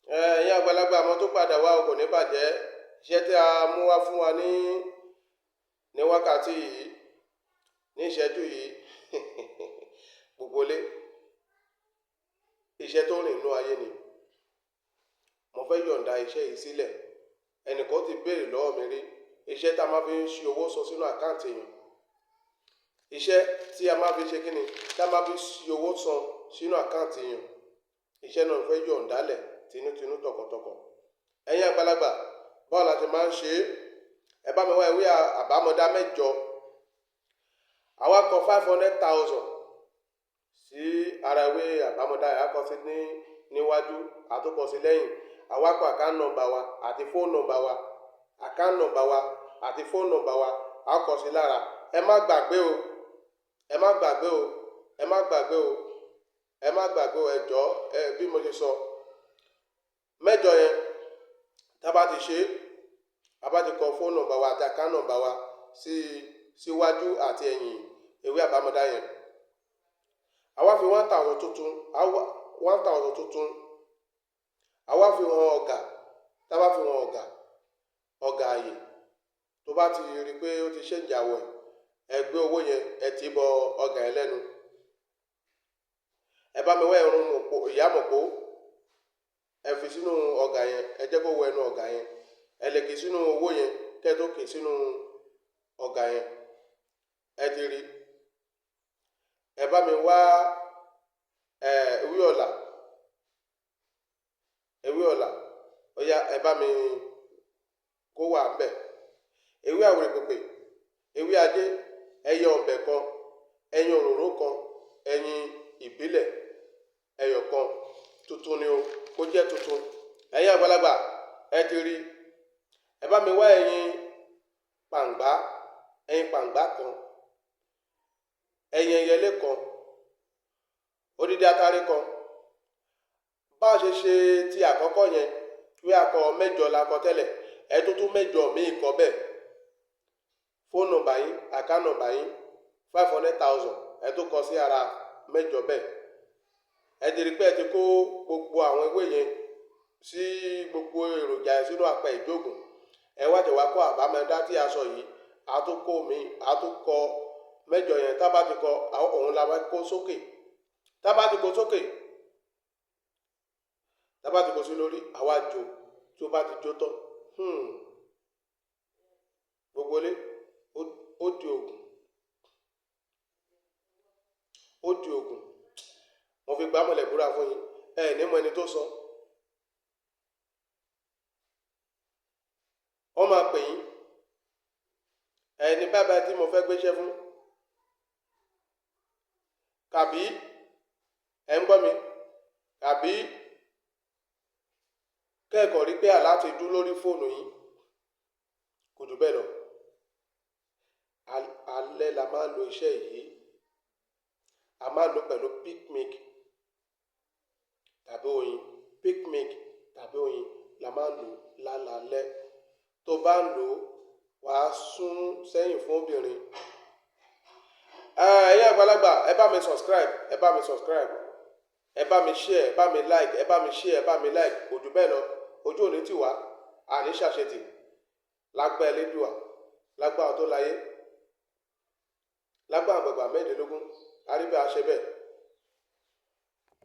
Ẹ̀yin àgbàlagbà àwọn tó padà wá kò ní bàjẹ́. Iṣẹ́ tí a mú wá fún wa ní wákàtí yìí, ní ìṣẹ́jú yìí, gbogbo lé iṣẹ́ tó rìn inú ayé ni. Mo fẹ́ yọ̀ǹda iṣẹ́ yìí sílẹ̀. Ẹnìkan ti béèrè lọ́wọ́ mi rí, iṣẹ́ tá a máa fi ń ṣi owó sọ sínú àkáǹtì èèyàn. Iṣẹ́ tí a máa fi ṣe kíni, tí a máa fi ṣi owó san sínú àkáǹtì èèyàn. Iṣẹ́ náà fẹ́ yọ̀ǹda lẹ̀ tinútinú tọkàntọkàn. Ẹ̀yin àgbàlagbà, báwo la ṣe máa ń ṣe é? Ẹ bá mi wá ìwé àbámọ̀dá 8. Àwa kọ 500,000 sí ara ìwé àbámọ̀dá yìí. A kọ sí níwájú, a tún kọ sí lẹ́yìn. Àwa kọ account number wa àti phone number wa. Account number wa àti phone number wa, a kọ sí lára. Ẹ má gbàgbé o. Ẹ má gbàgbé o. Ẹ má gbàgbé o. Ẹ má gbàgbé o. Ẹ jọ̀ọ́, bí mo ṣe sọ. 8 yẹn, tá bá ti ṣe, a bá ti kọ phone number wa àti account number wa síwájú àti ẹ̀yìn ìwé àbámọ̀dá yẹn. Àwa fi 1,000 tuntun, 1,000 tuntun. Àwa fi hàn ọ̀gá. Tá bá fi hàn ọ̀gá ààyè. Tó bá ti rí pé ó ti ṣe ìjàwọ̀ ẹ gbé owó yẹn, ẹ ti bọ ọ̀gá ẹ lẹ́nu. Ẹ bá mi wá irun ìyá mọ̀pó. Ẹ fi sínú ọ̀gá yẹn, ẹ jẹ́ kó wọ ẹnu ọ̀gá yẹn. Ẹ lè kì í sínú owó yẹn, kẹ́ tó kì í sínú ọ̀gá yẹn. Ẹ ti rí. Ẹ bá mi wá ewé ọ̀la. Ewé ọ̀la. Ó yá, ẹ bá mi kó wà ńbẹ̀. Ewé àwèrè pèpè, ewé adé, ẹyẹ ọ̀bẹ kan, ẹyin òróró kan, ẹyin ìbílẹ̀ ẹyọ kan. Tuntun ni o, kó jẹ́ tuntun. Ẹ̀yin àgbàlagbà, ẹ ti rí. Ẹ bá mi wá ẹyin pàǹgbá kan, ẹyin ẹyẹlé kan, odidi atare kan. Bá a ṣe ti àkọ́kọ́ yẹn, wí akọ 8 la kọ tẹ́lẹ̀. Ẹ tuntun 8 míì kọ bẹ́ẹ̀. Phone number yín, account number yín, 500,000. Ẹ tó kọ sí ara 8 bẹ́ẹ̀. Ẹ ti rí pé ẹ ti kó gbogbo àwọn ewé yẹn sí gbogbo èròjà yẹn sínú apẹ ìjógùn. Ẹ wá jẹ́ wá kó àbámọ̀dá tí a sọ yìí. A tún kó a tún kọ 8 yẹn. Tá bá ti kọ, òun la bá kó sókè. Tá bá ti kó sókè, tá bá ti kó sí lórí, àwa jó. Tí ó bá ti jó tán, gbogbo lé ó di ògùn. Ó di ògùn. Mo fi gbámọ̀lẹ̀ búra fún yín. Ẹ ní mọ ẹni tó sọ. Wọ́n máa pè yín. Ẹni bàbá tí mo fẹ́ gbéṣẹ́ fún. Kàbí, ẹ ń gbọ́ mi. Kàbí kẹ́ẹ̀kọ́ rí pé àlá ti dún lórí fóònù yín. Kò jù bẹ́ẹ̀ lọ. Alẹ́ la máa ń lo iṣẹ́ yìí. A máa ń lò pẹ̀lú picnic tàbí oyin. Picnic tàbí oyin la máa ń lò lálaalẹ́. Tó bá ń lò, wàá sún sẹ́yìn fún obìnrin. Ẹ̀yin àgbàlagbà, ẹ bá mi subscribe. Ẹ bá mi subscribe. Ẹ bá mi share. Ẹ bá mi like. Ẹ bá mi share. Ẹ bá mi like. Kò jù bẹ́ẹ̀ lọ. Ojú òní tì wá. Àní ṣàṣetì. Lágbá Elédùà. Lágbá ọ̀tọ́ láyé. Lágbá àgbàgbà 15. A rí bí a ṣe bẹ́ẹ̀.